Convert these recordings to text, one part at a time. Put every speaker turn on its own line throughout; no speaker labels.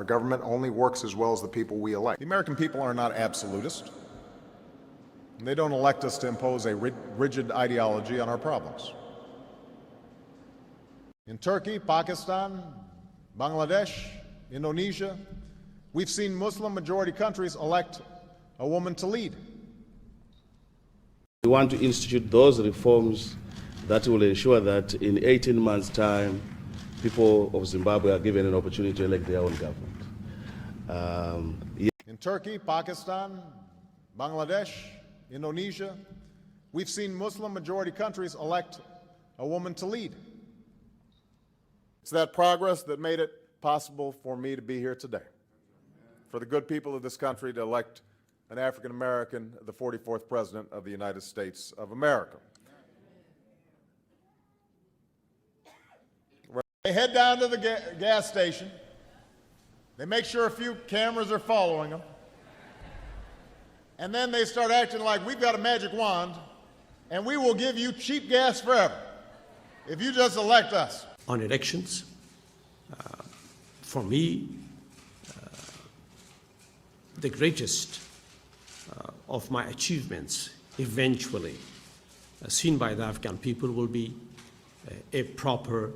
Our government only works as well as the people we elect. The American people are not absolutist. They don't elect us to impose a rigid ideology on our problems. In Turkey, Pakistan, Bangladesh, Indonesia, we've seen Muslim-majority countries elect a woman to lead.
We want to institute those reforms that will ensure that in 18 months' time, people of Zimbabwe are given an opportunity to elect their own government.
In Turkey, Pakistan, Bangladesh, Indonesia, we've seen Muslim-majority countries elect a woman to lead. It's that progress that made it possible for me to be here today, for the good people of this country to elect an African American, the 44th President of the United States of America. They head down to the gas station. They make sure a few cameras are following them. And then they start acting like we've got a magic wand and we will give you cheap gas forever if you just elect us.
On elections, for me, the greatest of my achievements eventually seen by the Afghan people will be a proper,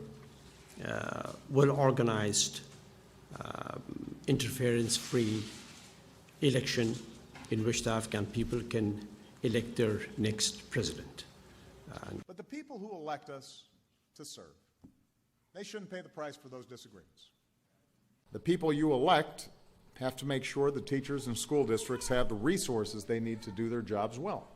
well-organized, interference-free election in which the Afghan people can elect their next president.
But the people who elect us to serve, they shouldn't pay the price for those disagreements. The people you elect have to make sure the teachers and school districts have the resources they need to do their jobs well.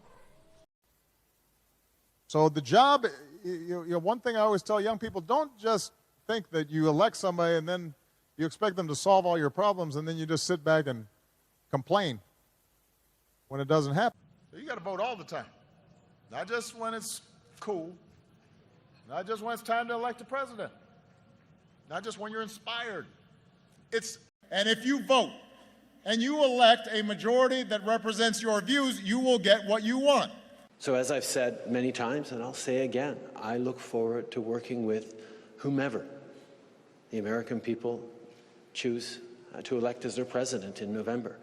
So the job, one thing I always tell young people, don't just think that you elect somebody and then you expect them to solve all your problems and then you just sit back and complain when it doesn't happen. So you got to vote all the time, not just when it's cool, not just when it's time to elect a president, not just when you're inspired. And if you vote and you elect a majority that represents your views, you will get what you want.
So as I've said many times, and I'll say again, I look forward to working with whomever the American people choose to elect as their president in November.